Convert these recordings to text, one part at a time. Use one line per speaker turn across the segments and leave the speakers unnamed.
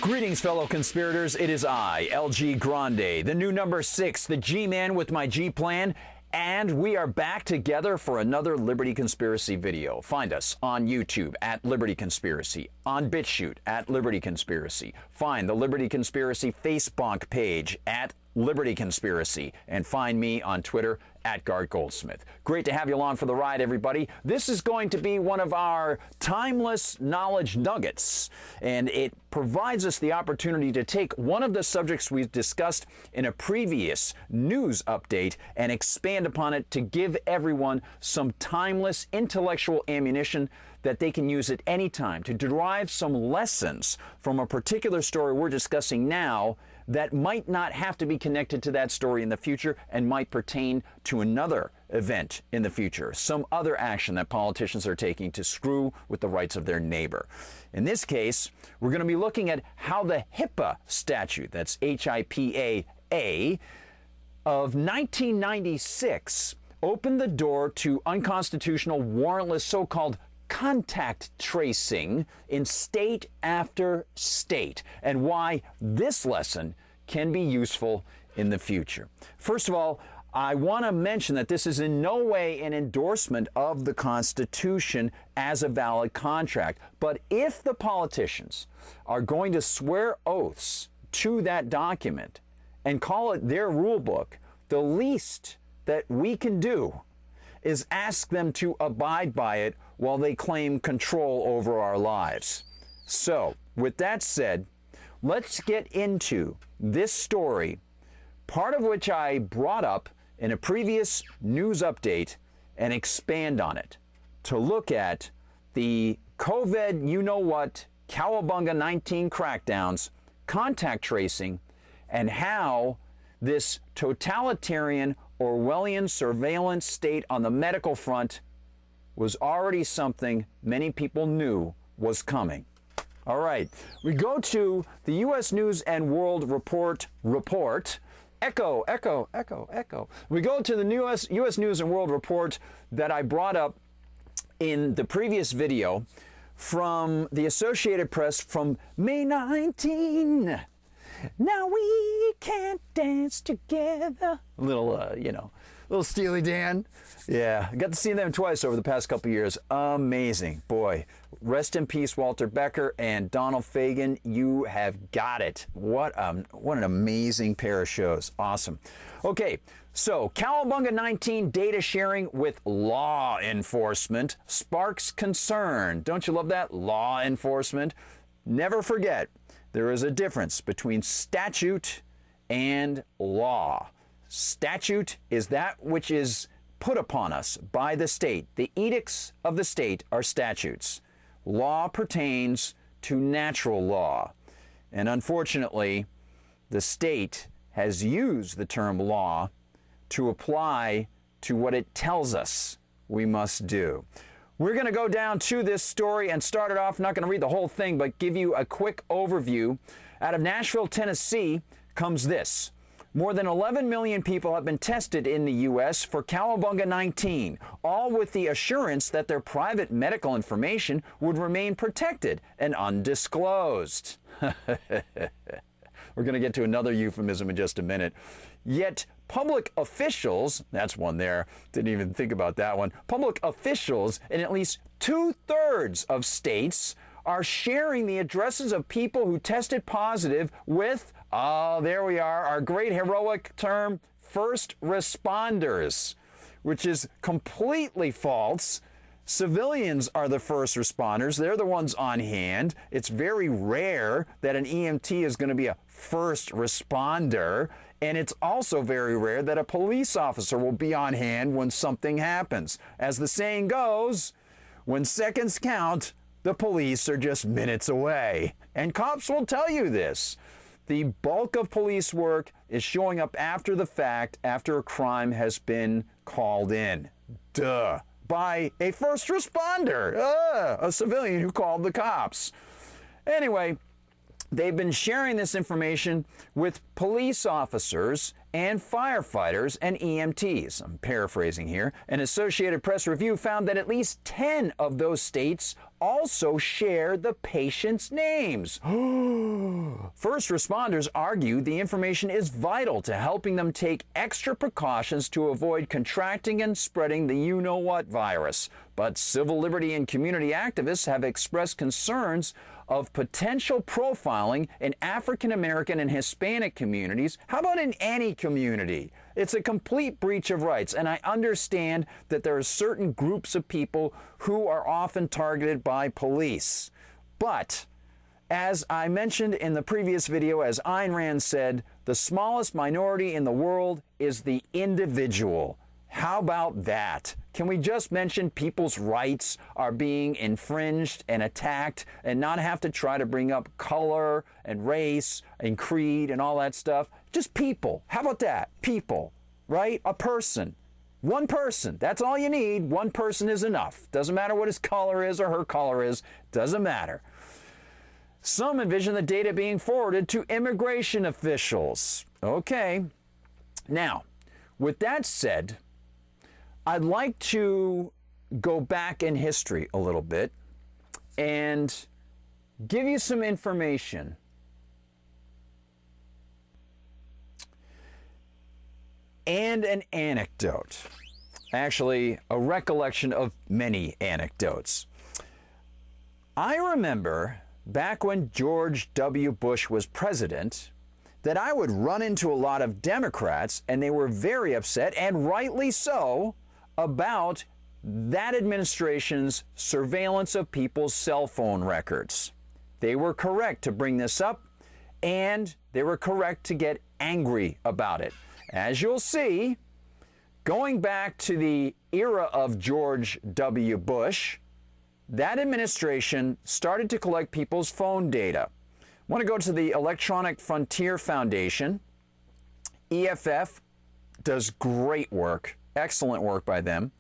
Greetings, fellow conspirators. It is I, LG Grande, the new number 6, the G-Man with my G-Plan, and we are back together for another Liberty Conspiracy video. Find us on YouTube at Liberty Conspiracy, on B-tChute at Liberty Conspiracy. Find the Liberty Conspiracy Facebook page at Liberty Conspiracy, and find me on Twitter at Gart Goldsmith. Great to have you along for the ride, everybody. This is going to be one of our timeless knowledge nuggets, and it provides us the opportunity to take one of the subjects we've discussed in a previous news update and expand upon it to give everyone some timeless intellectual ammunition that they can use at any time to derive some lessons from a particular story we're discussing now that might not have to be connected to that story in the future and might pertain to another event in the future, some other action that politicians are taking to screw with the rights of their neighbor. In this case, we're going to be looking at how the HIPAA statute, that's HIPAA, of 1996 opened the door to unconstitutional, warrantless, so-called contact tracing in state after state, and why this lesson can be useful in the future. First of all, I want to mention that this is in no way an endorsement of the Constitution as a valid contract. But if the politicians are going to swear oaths to that document and call it their rule book, the least that we can do is ask them to abide by it while they claim control over our lives. So, with that said, let's get into this story, part of which I brought up in a previous news update, and expand on it to look at the COVID, you-know-what, Cowabunga 19 crackdowns, contact tracing, and how this totalitarian Orwellian surveillance state on the medical front was already something many people knew was coming. All right, we go to the U.S. News and World Report. Echo. We go to the U.S. News and World Report that I brought up in the previous video from the Associated Press from May 19. Now we can't dance together. A little, little Steely Dan. Yeah, I got to see them twice over the past couple years. Amazing. Boy, rest in peace, Walter Becker and Donald Fagen. You have got it. What an amazing pair of shows. Awesome. Okay, so Cowabunga 19 data sharing with law enforcement sparks concern. Don't you love that? Law enforcement. Never forget, there is a difference between statute and law. Statute is that which is put upon us by the state. The edicts of the state are statutes. Law pertains to natural law. And unfortunately, the state has used the term law to apply to what it tells us we must do. We're going to go down to this story and start it off. I'm not going to read the whole thing, but give you a quick overview. Out of Nashville, Tennessee, comes this. More than 11 million people have been tested in the U.S. for Cowabunga 19, all with the assurance that their private medical information would remain protected and undisclosed. We're going to get to another euphemism in just a minute. Yet public officials, that's one there, didn't even think about that one. Public officials in at least 2/3 of states are sharing the addresses of people who tested positive with, there we are, our great heroic term, first responders, which is completely false. Civilians are the first responders. They're the ones on hand. It's very rare that an EMT is going to be a first responder. And it's also very rare that a police officer will be on hand when something happens. As the saying goes, when seconds count, the police are just minutes away. And cops will tell you this. The bulk of police work is showing up after the fact, after a crime has been called in. Duh. By a first responder, a civilian who called the cops. Anyway, they've been sharing this information with police officers and firefighters and EMTs. I'm paraphrasing here. An Associated Press review found that at least 10 of those states also share the patient's names. First responders argue the information is vital to helping them take extra precautions to avoid contracting and spreading the you-know-what virus. But civil liberty and community activists have expressed concerns of potential profiling in African American and Hispanic communities. How about in any community? It's a complete breach of rights, and I understand that there are certain groups of people who are often targeted by police. But as I mentioned in the previous video, as Ayn Rand said, the smallest minority in the world is the individual. How about that? Can we just mention people's rights are being infringed and attacked and not have to try to bring up color and race and creed and all that stuff? Just people. How about that? People, right? A person. One person. That's all you need. One person is enough. Doesn't matter what his color is or her color is. Doesn't matter. Some envision the data being forwarded to immigration officials. Okay. Now, with that said, I'd like to go back in history a little bit and give you some information and an anecdote. Actually, a recollection of many anecdotes. I remember back when George W. Bush was president that I would run into a lot of Democrats, and they were very upset, and rightly so, about that administration's surveillance of people's cell phone records. They were correct to bring this up, and they were correct to get angry about it. As you'll see, going back to the era of George W. Bush, that administration started to collect people's phone data. I want to go to the Electronic Frontier Foundation. EFF does great work. Excellent work by them.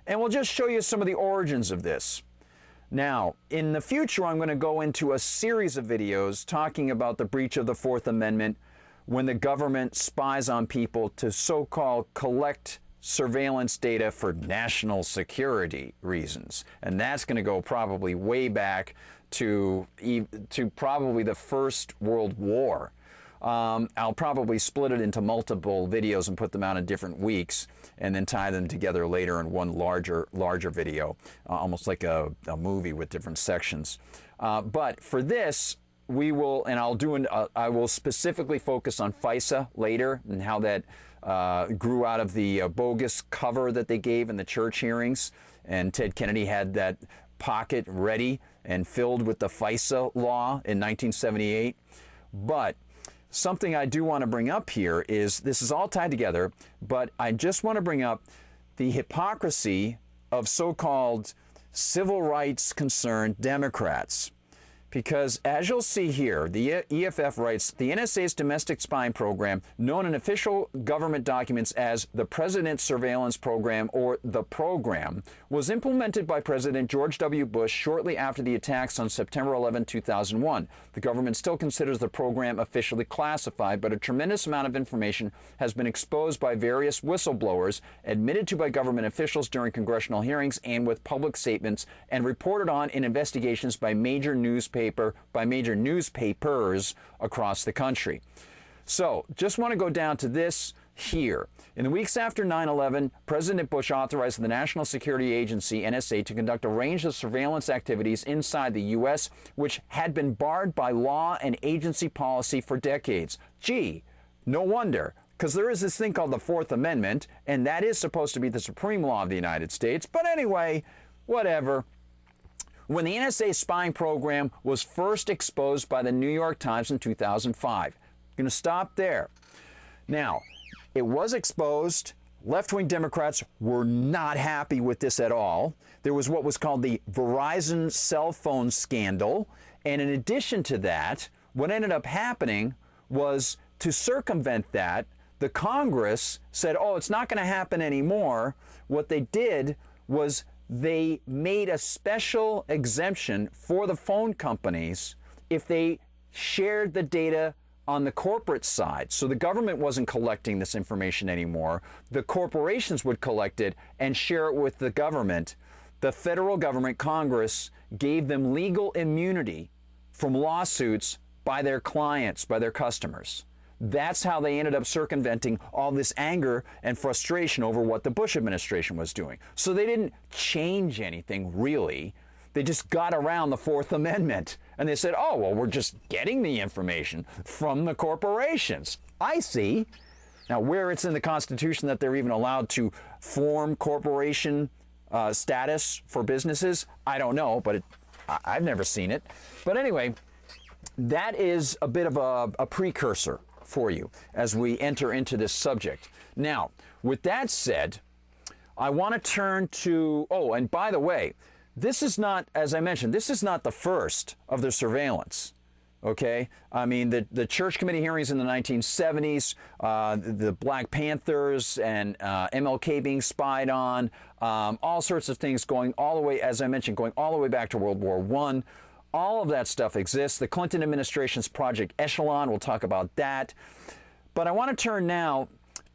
And we'll just show you some of the origins of this. Now, in the future, I'm going to go into a series of videos talking about the breach of the Fourth Amendment when the government spies on people to so-called collect surveillance data for national security reasons. And that's going to go probably way back to probably the First World War. I'll probably split it into multiple videos and put them out in different weeks and then tie them together later in one larger video, almost like a movie with different sections. But for this, we will, and I will specifically focus on FISA later and how that grew out of the bogus cover that they gave in the church hearings. And Ted Kennedy had that pocket ready and filled with the FISA law in 1978. But something I do want to bring up here is, this is all tied together, but I just want to bring up the hypocrisy of so-called civil rights concerned Democrats. Because as you'll see here, the EFF writes, the NSA's domestic spying program, known in official government documents as the President's Surveillance Program or the Program, was implemented by President George W. Bush shortly after the attacks on September 11, 2001. The government still considers the program officially classified, but a tremendous amount of information has been exposed by various whistleblowers, admitted to by government officials during congressional hearings and with public statements, and reported on in investigations by major newspapers across the country. So, just want to go down to this here. In the weeks after 9/11, President Bush authorized the National Security Agency, NSA, to conduct a range of surveillance activities inside the U.S., which had been barred by law and agency policy for decades. Gee, no wonder, because there is this thing called the Fourth Amendment, and that is supposed to be the supreme law of the United States. But anyway, whatever. When the NSA spying program was first exposed by the New York Times in 2005. I'm going to stop there. Now, it was exposed. Left-wing Democrats were not happy with this at all. There was what was called the Verizon cell phone scandal. And in addition to that, what ended up happening was, to circumvent that, the Congress said, oh, it's not going to happen anymore. What they did was they made a special exemption for the phone companies if they shared the data on the corporate side. So the government wasn't collecting this information anymore. The corporations would collect it and share it with the government. The federal government, Congress, gave them legal immunity from lawsuits by their clients, by their customers. That's how they ended up circumventing all this anger and frustration over what the Bush administration was doing. So they didn't change anything, really. They just got around the Fourth Amendment. And they said, oh, well, we're just getting the information from the corporations. I see. Now, where it's in the Constitution that they're even allowed to form corporation status for businesses, I don't know, but I've never seen it. But anyway, that is a bit of a precursor for you as we enter into this subject. Now, with that said, I want to turn to, oh, and by the way, this is not, as I mentioned, this is not the first of the surveillance. Okay, I mean, the Church Committee hearings in the 1970s, the Black Panthers and MLK being spied on, all sorts of things going all the way, as I mentioned, going all the way back to World War I. All of that stuff exists. The Clinton administration's Project Echelon, we'll talk about that. But I want to turn now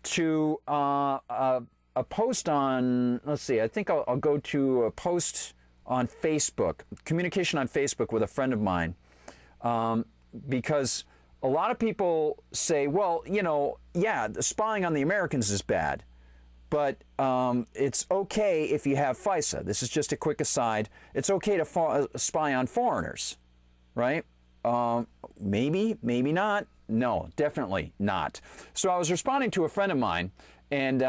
to a post on, let's see, I think I'll go to a post on Facebook, communication on Facebook with a friend of mine. Because a lot of people say, well, you know, yeah, the spying on the Americans is bad, but it's okay if you have FISA. This is just a quick aside. It's okay to spy on foreigners, right? Maybe, maybe not. No, definitely not. So I was responding to a friend of mine, and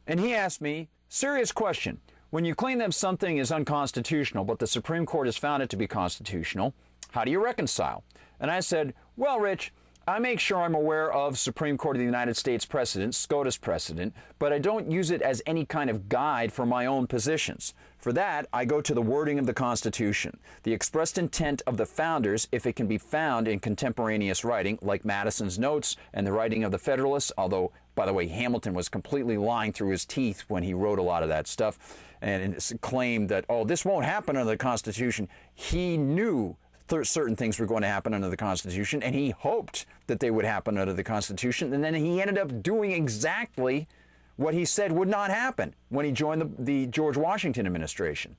he asked me, serious question. When you claim that something is unconstitutional, but the Supreme Court has found it to be constitutional, how do you reconcile? And I said, well, Rich, I make sure I'm aware of Supreme Court of the United States precedent, SCOTUS precedent, but I don't use it as any kind of guide for my own positions. For that, I go to the wording of the Constitution, the expressed intent of the founders, if it can be found in contemporaneous writing, like Madison's notes and the writing of the Federalists, although, by the way, Hamilton was completely lying through his teeth when he wrote a lot of that stuff and claimed that, oh, this won't happen under the Constitution. He knew certain things were going to happen under the Constitution, and he hoped that they would happen under the Constitution, and then he ended up doing exactly what he said would not happen when he joined the George Washington administration.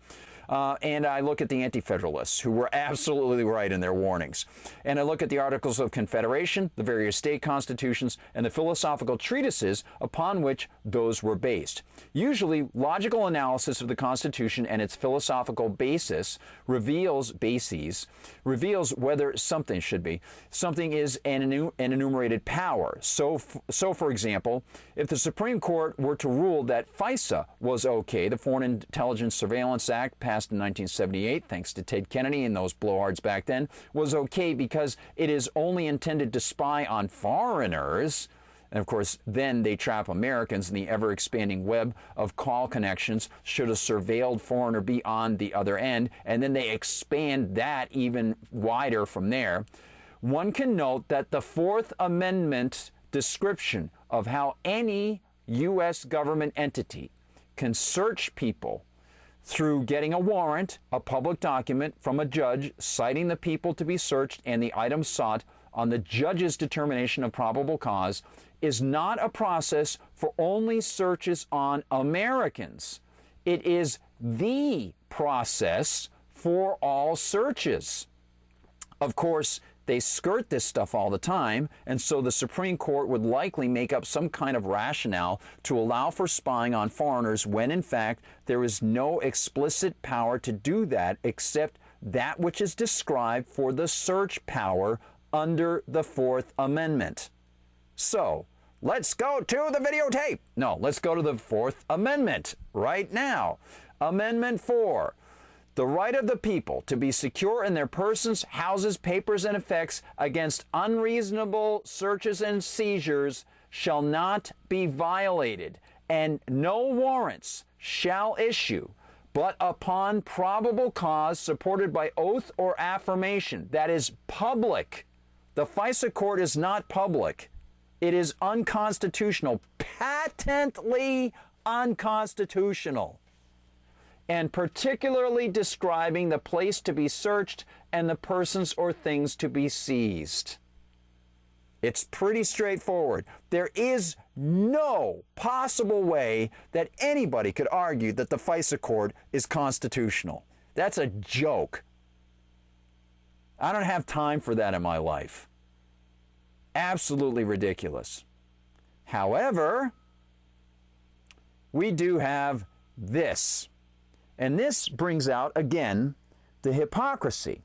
And I look at the Anti-Federalists, who were absolutely right in their warnings. And I look at the Articles of Confederation, the various state constitutions, and the philosophical treatises upon which those were based. Usually, logical analysis of the Constitution and its philosophical reveals whether something is an enumerated power. So for example, if the Supreme Court were to rule that FISA was okay, the Foreign Intelligence Surveillance Act passed in 1978, thanks to Ted Kennedy and those blowhards back then, was okay because it is only intended to spy on foreigners. And of course, then they trap Americans in the ever-expanding web of call connections should a surveilled foreigner be on the other end, and then they expand that even wider from there. One can note that the Fourth Amendment description of how any U.S. government entity can search people through getting a warrant, a public document from a judge citing the people to be searched and the items sought on the judge's determination of probable cause, is not a process for only searches on Americans. It is the process for all searches. Of course, they skirt this stuff all the time, and so the Supreme Court would likely make up some kind of rationale to allow for spying on foreigners when, in fact, there is no explicit power to do that except that which is described for the search power under the Fourth Amendment. So, let's go to the videotape. No, let's go to the Fourth Amendment right now. Amendment 4. The right of the people to be secure in their persons, houses, papers, and effects against unreasonable searches and seizures shall not be violated, and no warrants shall issue, but upon probable cause supported by oath or affirmation. That is public. The FISA court is not public. It is unconstitutional, patently unconstitutional, and particularly describing the place to be searched and the persons or things to be seized. It's pretty straightforward. There is no possible way that anybody could argue that the FISA court is constitutional. That's a joke. I don't have time for that in my life. Absolutely ridiculous. However, we do have this. And this brings out, again, the hypocrisy.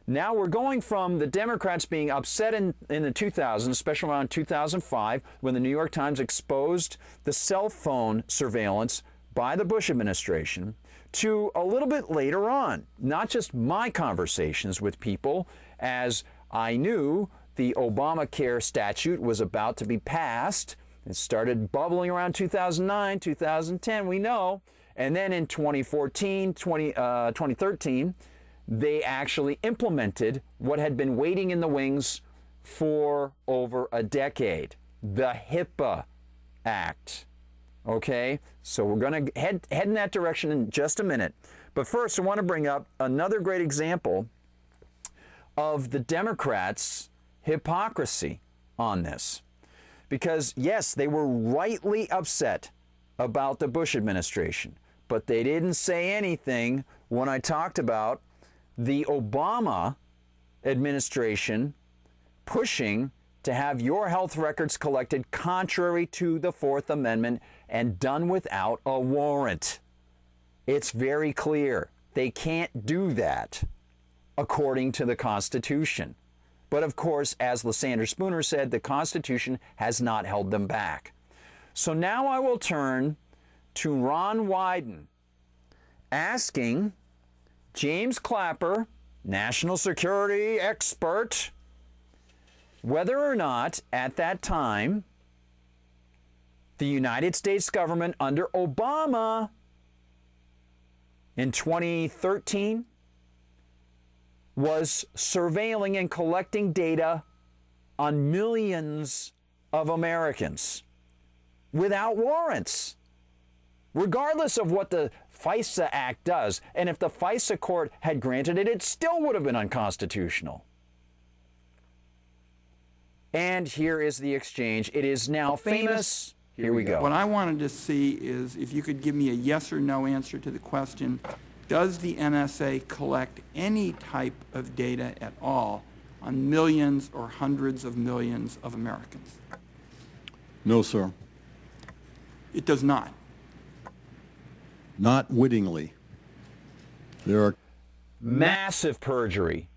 Now we're going from the Democrats being upset in the 2000s, especially around 2005, when the New York Times exposed the cell phone surveillance by the Bush administration, to a little bit later on, not just my conversations with people, as I knew the Obamacare statute was about to be passed. It started bubbling around 2009, 2010, we know. And then in 2013, they actually implemented what had been waiting in the wings for over a decade, the HIPAA Act. Okay, so we're going to head in that direction in just a minute. But first, I want to bring up another great example of the Democrats' hypocrisy on this. Because, yes, they were rightly upset about the Bush administration, but they didn't say anything when I talked about the Obama administration pushing to have your health records collected contrary to the Fourth Amendment and done without a warrant. It's very clear. They can't do that according to the Constitution. But of course, as Lysander Spooner said, the Constitution has not held them back. So now I will turn to Ron Wyden, asking James Clapper, national security expert, whether or not at that time the United States government under Obama in 2013 was surveilling and collecting data on millions of Americans without warrants, regardless of what the FISA Act does. And if the FISA court had granted it, it still would have been unconstitutional. And here is the exchange. It is now famous. Here we go.
What I wanted to see is if you could give me a yes or no answer to the question, does the NSA collect any type of data at all on millions or hundreds of millions of Americans?
No, sir.
It does not.
Not wittingly. There are
massive perjury.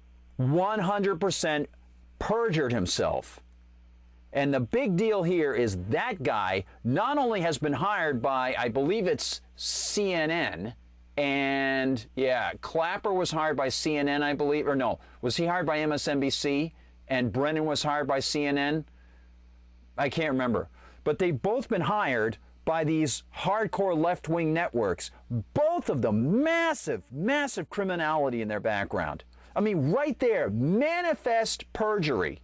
100% perjured himself. And the big deal here is that guy not only has been hired by, I believe it's CNN, and yeah, Clapper was hired by CNN, I believe, or no, was he hired by MSNBC? And Brennan was hired by CNN? I can't remember. But they've both been hired by these hardcore left-wing networks. Both of them, massive, massive criminality in their background. I mean, right there, manifest perjury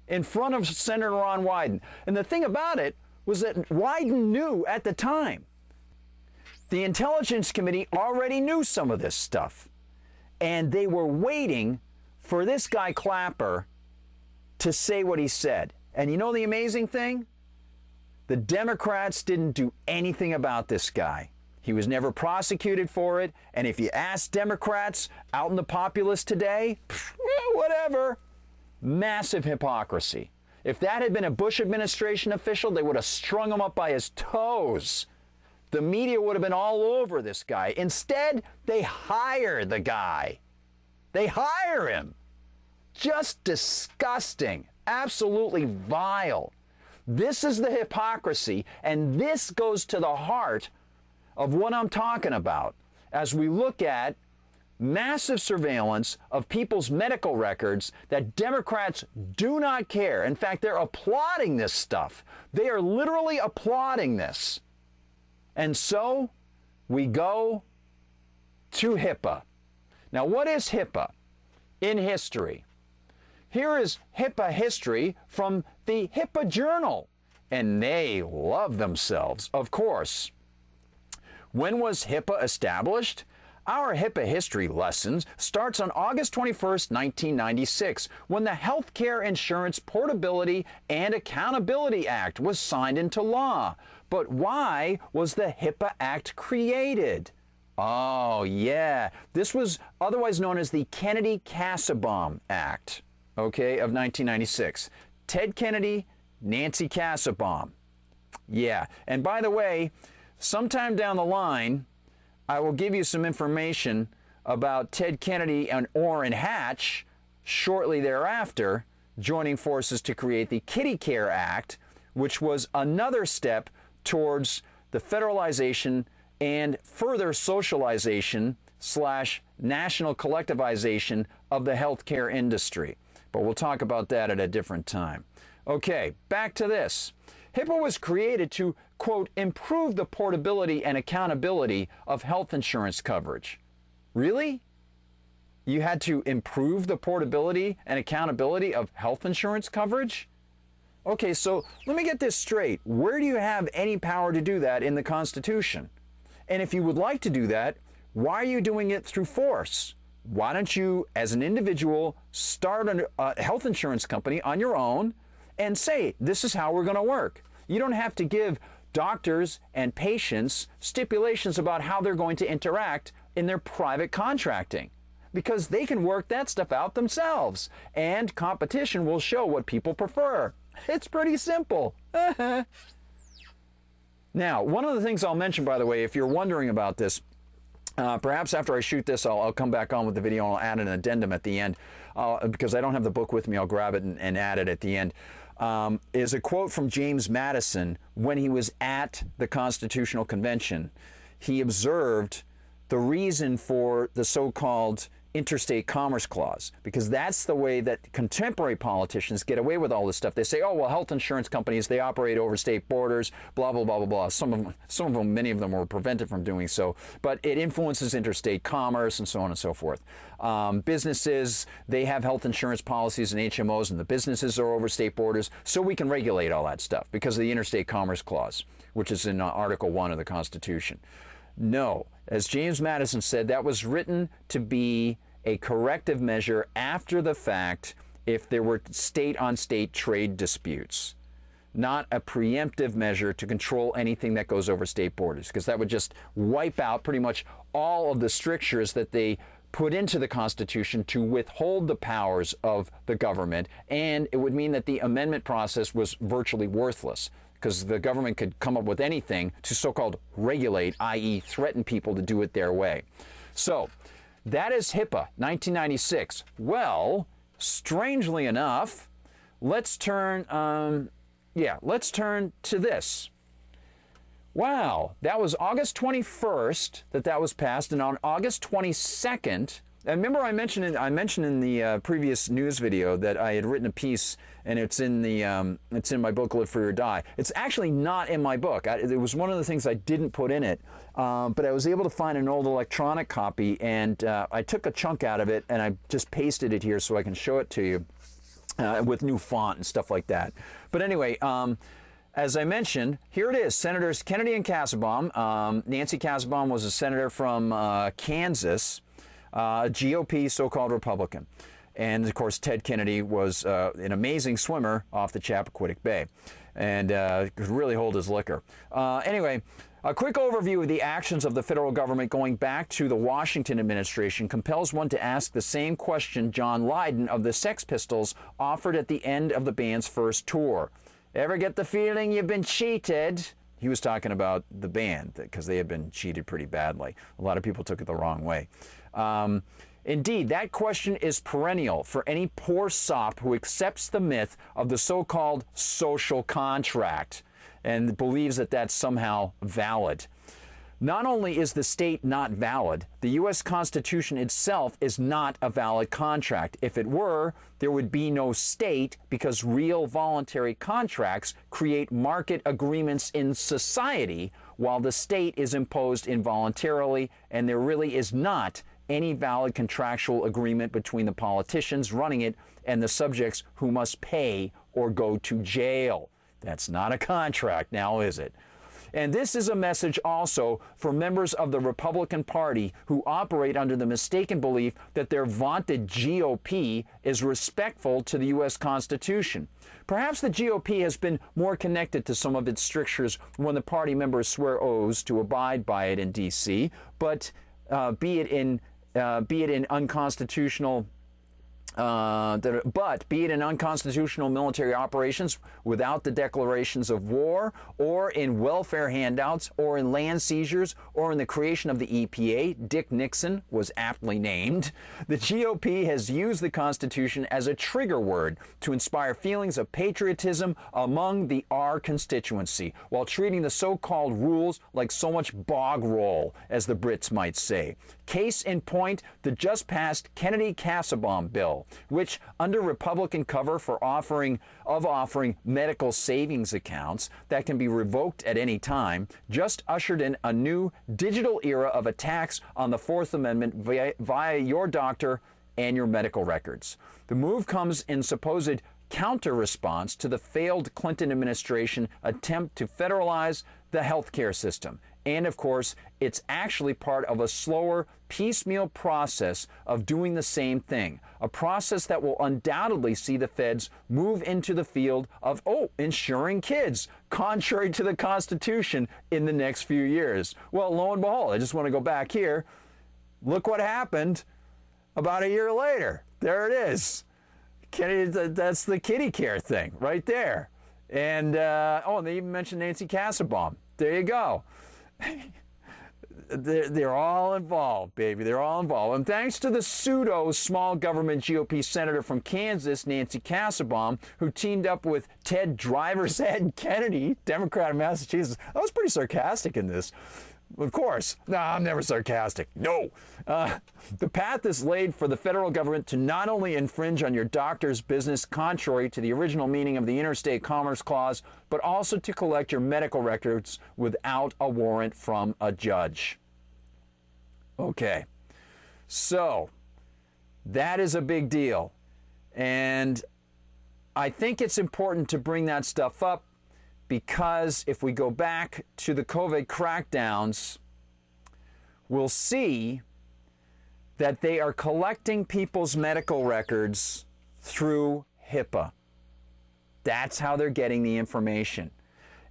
in front of Senator Ron Wyden. And the thing about it was that Wyden knew at the time. The Intelligence Committee already knew some of this stuff. And they were waiting for this guy Clapper to say what he said. And you know the amazing thing? The Democrats didn't do anything about this guy. He was never prosecuted for it. And if you ask Democrats out in the populace today, whatever. Massive hypocrisy. If that had been a Bush administration official, they would have strung him up by his toes. The media would have been all over this guy. Instead, they hire the guy. They hire him. Just disgusting. Absolutely vile. This is the hypocrisy, and this goes to the heart of what I'm talking about as we look at massive surveillance of people's medical records that Democrats do not care. In fact, they're applauding this stuff. They are literally applauding this. And so we go to HIPAA. Now, what is HIPAA in history? Here is HIPAA history from the HIPAA Journal. And they love themselves, of course. When was HIPAA established? Our HIPAA history lessons starts on August 21st, 1996, when the Healthcare Insurance Portability and Accountability Act was signed into law. But why was the HIPAA Act created? Oh, yeah. This was otherwise known as the Kennedy-Kassebaum Act, okay, of 1996. Ted Kennedy, Nancy Kassebaum. Yeah. And by the way, sometime down the line, I will give you some information about Ted Kennedy and Orrin Hatch shortly thereafter joining forces to create the Kitty Care Act, which was another step towards the federalization and further socialization / national collectivization of the healthcare industry. But we'll talk about that at a different time. Okay, back to this. HIPAA was created to, quote, improve the portability and accountability of health insurance coverage. Really? You had to improve the portability and accountability of health insurance coverage? Okay, so let me get this straight. Where do you have any power to do that in the Constitution? And if you would like to do that, why are you doing it through force? Why don't you, as an individual, start a health insurance company on your own and say, this is how we're going to work? You don't have to give doctors and patients stipulations about how they're going to interact in their private contracting, because they can work that stuff out themselves, and competition will show what people prefer. It's pretty simple. Now, one of the things I'll mention, by the way, if you're wondering about this, perhaps after I shoot this, I'll come back on with the video and I'll add an addendum at the end, because I don't have the book with me. I'll grab it and add it at the end. Is a quote from James Madison when he was at the Constitutional Convention. He observed the reason for the so-called Interstate Commerce Clause, because that's the way that contemporary politicians get away with all this stuff. They say, oh, well, health insurance companies, they operate over state borders, blah, blah, blah, blah, blah. Some of them, many of them were prevented from doing so, but it influences interstate commerce and so on and so forth. Businesses, they have health insurance policies and HMOs, and the businesses are over state borders, so we can regulate all that stuff because of the Interstate Commerce Clause, which is in Article 1 of the Constitution. No, as James Madison said, that was written to be a corrective measure after the fact if there were state-on-state trade disputes, not a preemptive measure to control anything that goes over state borders, because that would just wipe out pretty much all of the strictures that they put into the Constitution to withhold the powers of the government, and it would mean that the amendment process was virtually worthless, because the government could come up with anything to so-called regulate, i.e. threaten people to do it their way. So that is HIPAA, 1996. Well, strangely enough, let's turn to this. Wow, that was August 21st that was passed, and on August 22nd, and remember I mentioned in the previous news video that I had written a piece, and it's in my book Live Free or Die. It's actually not in my book. It was one of the things I didn't put in it, but I was able to find an old electronic copy, and I took a chunk out of it and I just pasted it here so I can show it to you with new font and stuff like that. But anyway, as I mentioned, here it is, Senators Kennedy and Kassebaum. Nancy Kassebaum was a senator from Kansas, a GOP so-called Republican. And of course, Ted Kennedy was an amazing swimmer off the Chappaquiddick Bay and could really hold his liquor. Anyway, a quick overview of the actions of the federal government going back to the Washington administration compels one to ask the same question John Lydon of the Sex Pistols offered at the end of the band's first tour. Ever get the feeling you've been cheated? He was talking about the band because they had been cheated pretty badly. A lot of people took it the wrong way. Indeed, that question is perennial for any poor sop who accepts the myth of the so-called social contract and believes that that's somehow valid. Not only is the state not valid, the U.S. Constitution itself is not a valid contract. If it were, there would be no state, because real voluntary contracts create market agreements in society, while the state is imposed involuntarily, and there really is not any valid contractual agreement between the politicians running it and the subjects who must pay or go to jail. That's not a contract now, is it? And this is a message also for members of the Republican Party who operate under the mistaken belief that their vaunted GOP is respectful to the U.S. Constitution. Perhaps the GOP has been more connected to some of its strictures when the party members swear oaths to abide by it in D.C., but be it in unconstitutional military operations without the declarations of war, or in welfare handouts, or in land seizures, or in the creation of the EPA, Dick Nixon was aptly named, the GOP has used the Constitution as a trigger word to inspire feelings of patriotism among the R constituency, while treating the so-called rules like so much bog roll, as the Brits might say. Case in point, the just passed Kennedy-Kassebaum bill, which, under Republican cover for offering medical savings accounts that can be revoked at any time, just ushered in a new digital era of attacks on the Fourth Amendment via your doctor and your medical records. The move comes in supposed counter-response to the failed Clinton administration attempt to federalize the healthcare system. And of course, it's actually part of a slower, piecemeal process of doing the same thing, a process that will undoubtedly see the feds move into the field of, insuring kids, contrary to the Constitution, in the next few years. Well, lo and behold, I just want to go back here. Look what happened about a year later. There it is. That's the kitty care thing right there. And, and they even mentioned Nancy Kassebaum. There you go. They're all involved, baby. They're all involved. And thanks to the pseudo small government GOP senator from Kansas, Nancy Kassebaum, who teamed up with Ted Driver's Head Kennedy, Democrat of Massachusetts. I was pretty sarcastic in this. Of course. No, I'm never sarcastic. No. The path is laid for the federal government to not only infringe on your doctor's business contrary to the original meaning of the Interstate Commerce Clause, but also to collect your medical records without a warrant from a judge. Okay. So, that is a big deal. And I think it's important to bring that stuff up, because if we go back to the COVID crackdowns, we'll see that they are collecting people's medical records through HIPAA. That's how they're getting the information.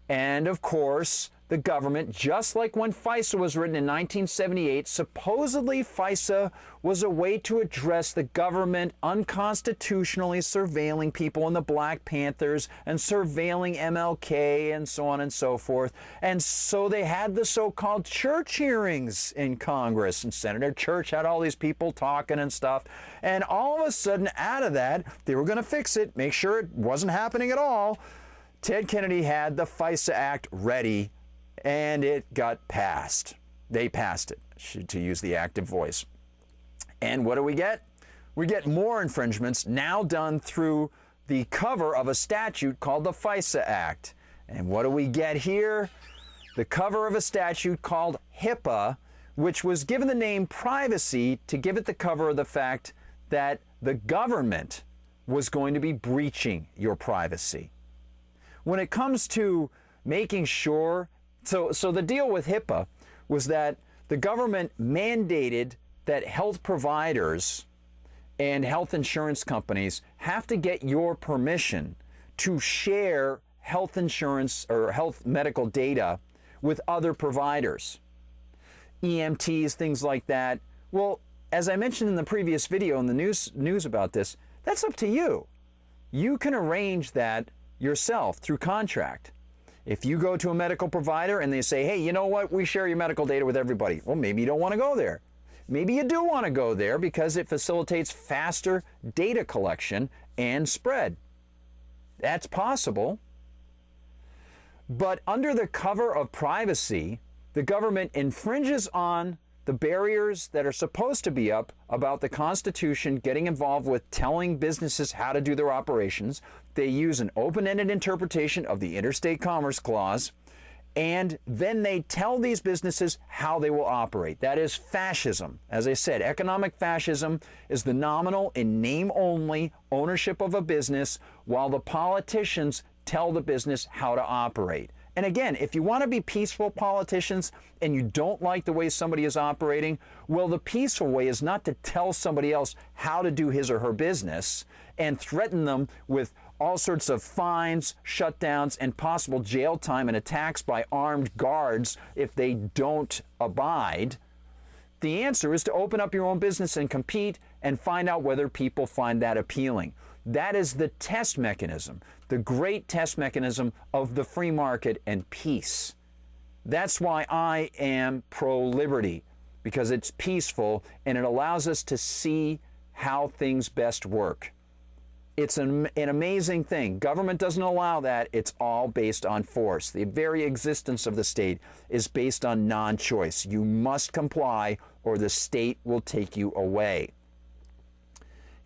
And of course, the government, just like when FISA was written in 1978, supposedly FISA was a way to address the government unconstitutionally surveilling people in the Black Panthers and surveilling MLK and so on and so forth. And so they had the so-called church hearings in Congress, and Senator Church had all these people talking and stuff. And all of a sudden, out of that, they were going to fix it, make sure it wasn't happening at all. Ted Kennedy had the FISA Act ready, and it got passed. They passed it, to use the active voice. And what do we get? We get more infringements, now done through the cover of a statute called the FISA Act. And what do we get here? The cover of a statute called HIPAA, which was given the name privacy to give it the cover of the fact that the government was going to be breaching your privacy. When it comes to making sure, so the deal with HIPAA was that the government mandated that health providers and health insurance companies have to get your permission to share health insurance or health medical data with other providers, EMTs, things like that. Well, as I mentioned in the previous video in the news about this, that's up to you. You can arrange that yourself through contract. If you go to a medical provider and they say, hey, you know what, we share your medical data with everybody. Well, maybe you don't want to go there. Maybe you do want to go there because it facilitates faster data collection and spread. That's possible. But under the cover of privacy, the government infringes on the barriers that are supposed to be up about the Constitution getting involved with telling businesses how to do their operations. They use an open-ended interpretation of the Interstate Commerce Clause, and then they tell these businesses how they will operate. That is fascism. As I said, economic fascism is the nominal in name-only ownership of a business, while the politicians tell the business how to operate. And again, if you want to be peaceful politicians and you don't like the way somebody is operating, well, the peaceful way is not to tell somebody else how to do his or her business and threaten them with all sorts of fines, shutdowns, and possible jail time and attacks by armed guards if they don't abide. The answer is to open up your own business and compete and find out whether people find that appealing. That is the test mechanism, the great test mechanism of the free market and peace. That's why I am pro-liberty, because it's peaceful and it allows us to see how things best work. It's an amazing thing. Government doesn't allow that. It's all based on force. The very existence of the state is based on non-choice. You must comply or the state will take you away.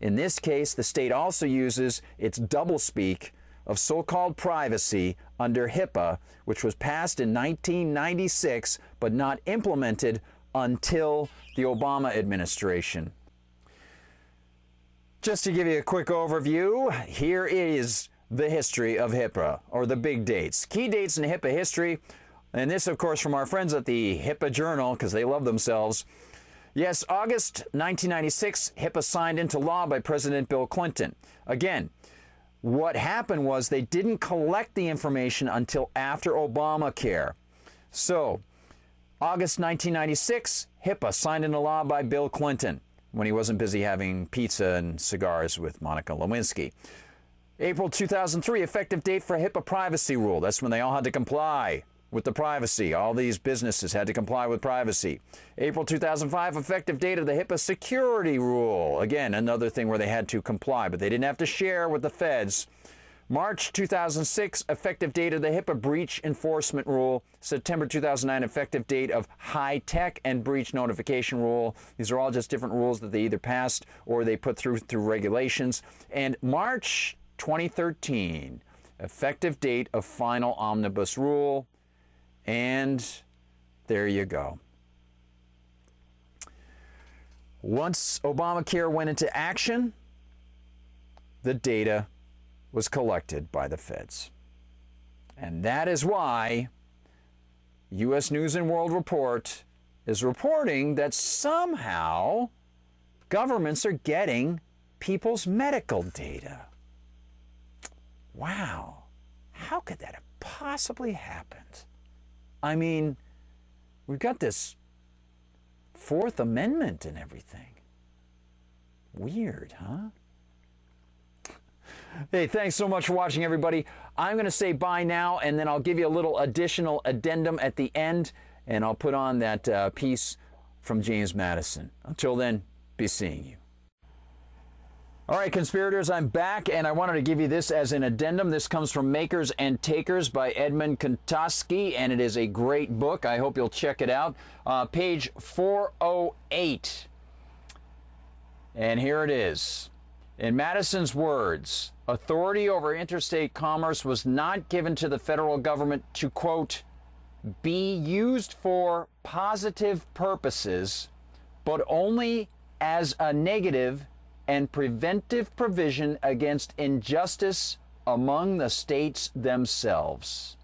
In this case, the state also uses its doublespeak of so-called privacy under HIPAA, which was passed in 1996 but not implemented until the Obama administration. Just to give you a quick overview, here is the history of HIPAA, or the big dates. Key dates in HIPAA history, and this, of course, from our friends at the HIPAA Journal, because they love themselves. Yes, August 1996, HIPAA signed into law by President Bill Clinton. Again, what happened was they didn't collect the information until after Obamacare. So, August 1996, HIPAA signed into law by Bill Clinton when he wasn't busy having pizza and cigars with Monica Lewinsky. April 2003, effective date for HIPAA privacy rule. That's when they all had to comply with the privacy. All these businesses had to comply with privacy. April 2005, effective date of the HIPAA security rule. Again, another thing where they had to comply, but they didn't have to share with the feds. March 2006, effective date of the HIPAA breach enforcement rule. September 2009, effective date of high-tech and breach notification rule. These are all just different rules that they either passed or they put through regulations. And March 2013, effective date of final omnibus rule. And there you go. Once Obamacare went into action, the data was collected by the feds. And that is why U.S. News and World Report is reporting that somehow governments are getting people's medical data. Wow. How could that have possibly happened? I mean, we've got this Fourth Amendment and everything. Weird, huh? Hey, thanks so much for watching, everybody. I'm going to say bye now, and then I'll give you a little additional addendum at the end, and I'll put on that piece from James Madison. Until then, be seeing you. All right, conspirators, I'm back, and I wanted to give you this as an addendum. This comes from Makers and Takers by Edmund Kontosky, and it is a great book. I hope you'll check it out. Page 408. And here it is. In Madison's words, authority over interstate commerce was not given to the federal government to, quote, be used for positive purposes, but only as a negative and preventive provision against injustice among the states themselves.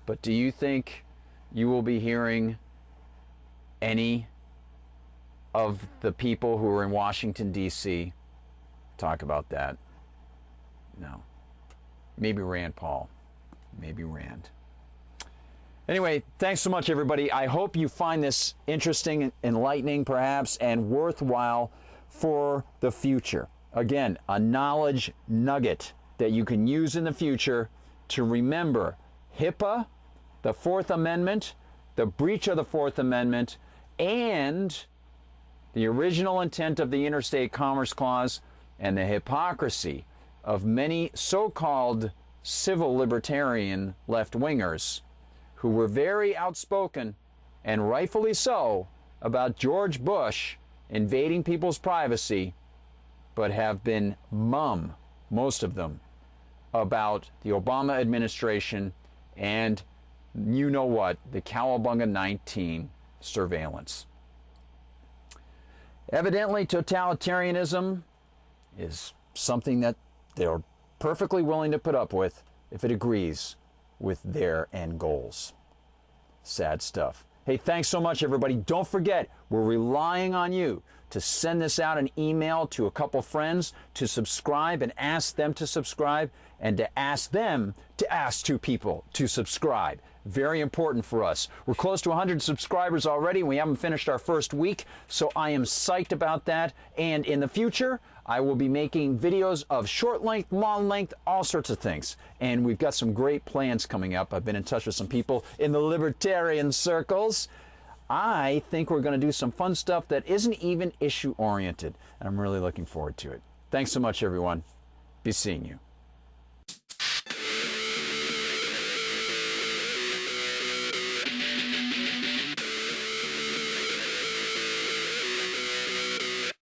But do you think you will be hearing any of the people who are in Washington, D.C. talk about that? No. Maybe Rand Paul. Maybe Rand. Anyway, thanks so much, everybody. I hope you find this interesting, enlightening, perhaps, and worthwhile for the future. Again, a knowledge nugget that you can use in the future to remember HIPAA, the Fourth Amendment, the breach of the Fourth Amendment, and the original intent of the Interstate Commerce Clause, and the hypocrisy of many so-called civil libertarian left-wingers who were very outspoken, and rightfully so, about George Bush invading people's privacy, but have been mum, most of them, about the Obama administration and, you know what, the Cowabunga 19 surveillance. Evidently, totalitarianism is something that they're perfectly willing to put up with if it agrees with their end goals. Sad stuff. Hey, thanks so much, everybody. Don't forget, we're relying on you to send this out an email to a couple friends to subscribe and ask them to subscribe, and to ask them to ask 2 people to subscribe. Very important for us. We're close to 100 subscribers already. We haven't finished our first week, so I am psyched about that. And in the future, I will be making videos of short length, long length, all sorts of things. And we've got some great plans coming up. I've been in touch with some people in the libertarian circles. I think we're going to do some fun stuff that isn't even issue oriented. And I'm really looking forward to it. Thanks so much, everyone. Be seeing you.